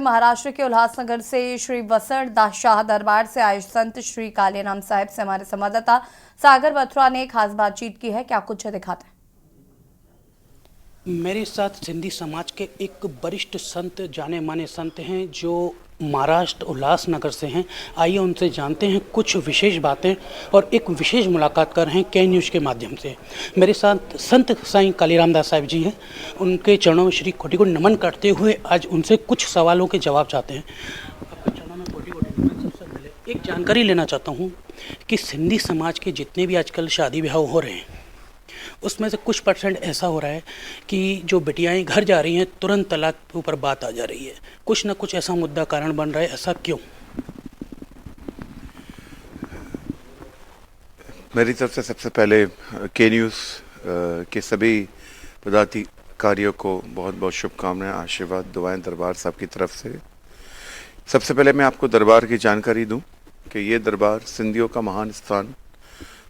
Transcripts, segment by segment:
महाराष्ट्र के उल्लासनगर से श्री वसंत दास शाह दरबार से आए संत श्री कालीराम साहिब से हमारे संवाददाता सागर बथुआ ने खास बातचीत की है। क्या कुछ दिखाते हैं। मेरे साथ सिंधी समाज के एक वरिष्ठ संत, जाने माने संत हैं जो महाराष्ट्र उल्लासनगर से हैं। आइए उनसे जानते हैं कुछ विशेष बातें और एक विशेष मुलाकात कर रहे हैं के न्यूज़ के माध्यम से। मेरे साथ संत साईं कालीराम दास साहिब जी हैं। उनके चरणों में श्री कोटि कोटि नमन करते हुए आज उनसे कुछ सवालों के जवाब चाहते हैं। आपके चरणों में कोटि कोटि नमन। सबसे पहले एक जानकारी लेना चाहता हूँ कि सिंधी समाज के जितने भी आजकल शादी ब्याह हो रहे हैं उसमें से कुछ परसेंट ऐसा हो रहा है कि जो बेटियाएं घर जा रही हैं तुरंत तलाक के ऊपर बात आ जा रही है। कुछ ना कुछ ऐसा मुद्दा कारण बन रहा है, ऐसा क्यों? मेरी तरफ से सबसे पहले के न्यूज़ के सभी पदाधिकारियों को बहुत बहुत शुभकामनाएं, आशीर्वाद, दुआएं दरबार साहब की तरफ से। सबसे पहले मैं आपको दरबार की जानकारी दूं कि ये दरबार सिंधियों का महान स्थान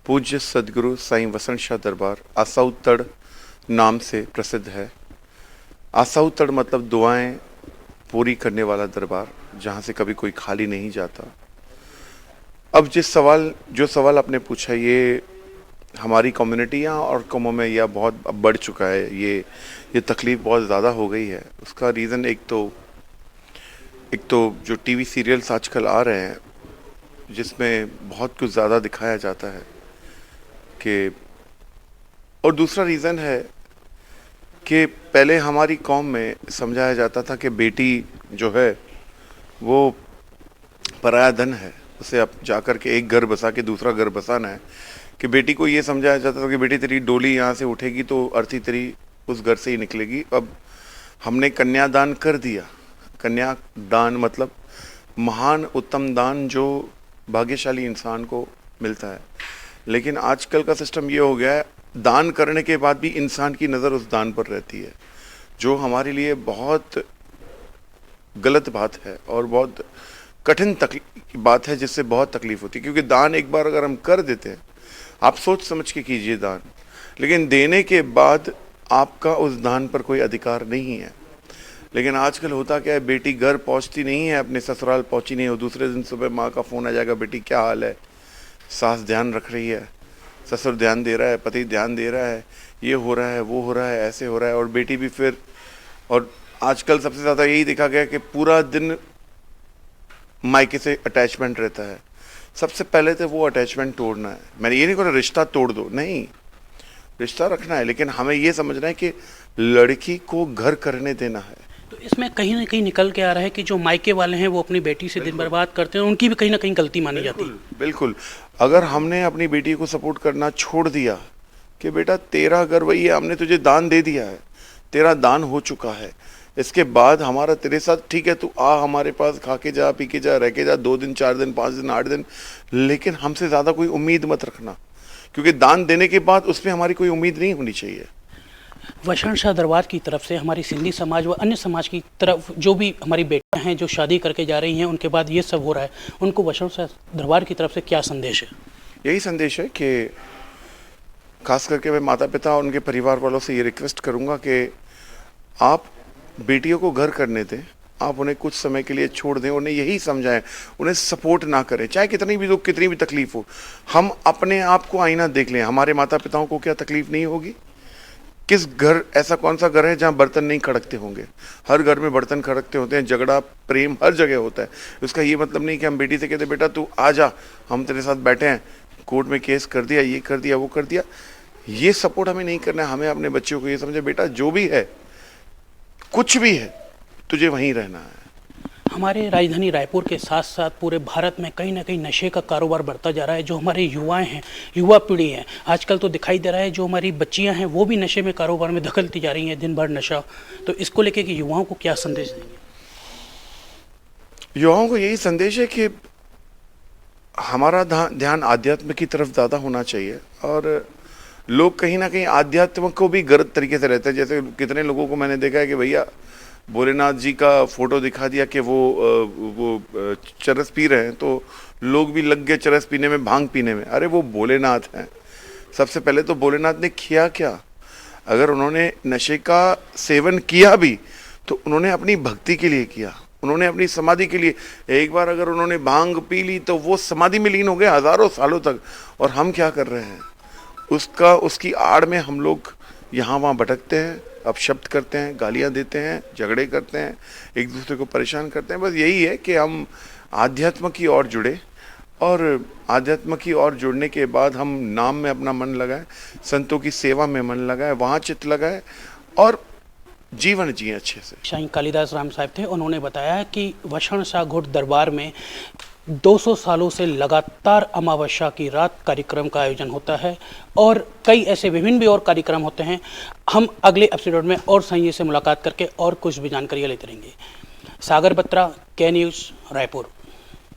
पूज्य सदगुरु साईं वसंत शाह दरबार आसाउतड़ नाम से प्रसिद्ध है। आसाउतड़ मतलब दुआएं पूरी करने वाला दरबार, जहां से कभी कोई खाली नहीं जाता। अब जो सवाल आपने पूछा, ये हमारी कम्युनिटियाँ और कौमों में यह बहुत बढ़ चुका है। ये तकलीफ़ बहुत ज़्यादा हो गई है। उसका रीज़न एक तो जो टीवी सीरियल्स आजकल आ रहे हैं जिसमें बहुत कुछ ज़्यादा दिखाया जाता है और दूसरा रीज़न है कि पहले हमारी कौम में समझाया जाता था कि बेटी जो है वो पराया धन है, उसे आप जाकर के एक घर बसा के दूसरा घर बसाना है। कि बेटी को ये समझाया जाता था कि बेटी तेरी डोली यहाँ से उठेगी तो अर्थी तेरी उस घर से ही निकलेगी। अब हमने कन्यादान कर दिया। कन्यादान मतलब महान उत्तम दान जो भाग्यशाली इंसान को मिलता है। लेकिन आजकल का सिस्टम ये हो गया है, दान करने के बाद भी इंसान की नज़र उस दान पर रहती है, जो हमारे लिए बहुत गलत बात है और बहुत कठिन बात है, जिससे बहुत तकलीफ होती है। क्योंकि दान एक बार अगर हम कर देते हैं, आप सोच समझ के कीजिए दान, लेकिन देने के बाद आपका उस दान पर कोई अधिकार नहीं है। लेकिन आजकल होता क्या है, बेटी घर पहुंचती नहीं है, अपने ससुराल पहुंची नहीं हो, दूसरे दिन सुबह माँ का फ़ोन आ जाएगा, बेटी क्या हाल है, सास ध्यान रख रही है, ससुर ध्यान दे रहा है, पति ध्यान दे रहा है, ये हो रहा है, वो हो रहा है, ऐसे हो रहा है। और बेटी भी फिर, और आजकल सबसे ज़्यादा यही देखा गया कि पूरा दिन मायके से अटैचमेंट रहता है। सबसे पहले तो वो अटैचमेंट तोड़ना है। मैंने ये नहीं कहा रिश्ता तोड़ दो, नहीं, रिश्ता रखना है, लेकिन हमें ये समझना है कि लड़की को घर करने देना है। तो इसमें कहीं ना कहीं निकल के आ रहा है कि जो मायके वाले हैं वो अपनी बेटी से दिन बर्बाद करते हैं, उनकी भी कहीं ना कहीं गलती मानी जाती है। बिल्कुल। अगर हमने अपनी बेटी को सपोर्ट करना छोड़ दिया कि बेटा तेरा घर वही है, हमने तुझे दान दे दिया है, तेरा दान हो चुका है, इसके बाद हमारा तेरे साथ ठीक है, तू आ हमारे पास, खा के जा, पी के जा, रह के जा, 2 दिन 4 दिन 5 दिन 8 दिन, लेकिन हमसे ज़्यादा कोई उम्मीद मत रखना। क्योंकि दान देने के बाद उसमें हमारी कोई उम्मीद नहीं होनी चाहिए। वसंत शाह दरबार की तरफ से हमारी सिंधी समाज व अन्य समाज की तरफ जो भी हमारी बेटियां हैं जो शादी करके जा रही हैं, उनके बाद ये सब हो रहा है, उनको वसंत शाह दरबार की तरफ से क्या संदेश है? यही संदेश है कि खास करके मैं माता पिता और उनके परिवार वालों से ये रिक्वेस्ट करूँगा कि आप बेटियों को घर करने दें, आप उन्हें कुछ समय के लिए छोड़ दें, उन्हें यही समझाएं, उन्हें सपोर्ट ना करें, चाहे कितनी भी दुख, कितनी भी तकलीफ हो। हम अपने आप को आईना देख लें, हमारे माता पिताओं को क्या तकलीफ नहीं होगी? किस घर, ऐसा कौन सा घर है जहाँ बर्तन नहीं खड़कते होंगे? हर घर में बर्तन खड़कते होते हैं, झगड़ा प्रेम हर जगह होता है। उसका ये मतलब नहीं कि हम बेटी से कहते बेटा तू आ जा, हम तेरे साथ बैठे हैं, कोर्ट में केस कर दिया, ये कर दिया, वो कर दिया। ये सपोर्ट हमें नहीं करना है। हमें अपने बच्चों को ये समझे बेटा जो भी है, कुछ भी है, तुझे वहीं रहना है। हमारे राजधानी रायपुर के साथ साथ पूरे भारत में कहीं ना कहीं नशे का कारोबार बढ़ता जा रहा है। जो हमारे युवाएं हैं, युवा पीढ़ी है, आजकल तो दिखाई दे रहा है जो हमारी बच्चियां हैं वो भी नशे में कारोबार में दखलती जा रही हैं, दिन भर नशा। तो इसको लेके कि युवाओं को क्या संदेश देंगे? युवाओं को यही संदेश है कि हमारा ध्यान आध्यात्म की तरफ ज़्यादा होना चाहिए। और लोग कहीं ना कहीं आध्यात्म को भी गलत तरीके से रहते हैं। जैसे कितने लोगों को मैंने देखा है कि भैया भोलेनाथ जी का फोटो दिखा दिया कि वो चरस पी रहे हैं, तो लोग भी लग गए चरस पीने में, भांग पीने में। अरे वो भोलेनाथ हैं। सबसे पहले तो भोलेनाथ ने किया क्या? अगर उन्होंने नशे का सेवन किया भी तो उन्होंने अपनी भक्ति के लिए किया, उन्होंने अपनी समाधि के लिए, एक बार अगर उन्होंने भांग पी ली तो वो समाधि में लीन हो गए हजारों सालों तक। और हम क्या कर रहे हैं, उसकी आड़ में हम लोग यहाँ वहाँ भटकते हैं, अपशब्द करते हैं, गालियाँ देते हैं, झगड़े करते हैं, एक दूसरे को परेशान करते हैं। बस यही है कि हम आध्यात्म की ओर जुड़े, और आध्यात्म की ओर जुड़ने के बाद हम नाम में अपना मन लगाए, संतों की सेवा में मन लगाए, वहाँ चित्त लगाए और जीवन जिए अच्छे से। शाही कालिदास राम साहब थे, उन्होंने बताया कि वषण शाह घोट दरबार में 200 सालों से लगातार अमावस्या की रात कार्यक्रम का आयोजन होता है और कई ऐसे विभिन्न भी और कार्यक्रम होते हैं। हम अगले एपिसोड में और संजय से मुलाकात करके और कुछ भी जानकारी लेते रहेंगे। सागर बत्रा, के न्यूज़, रायपुर।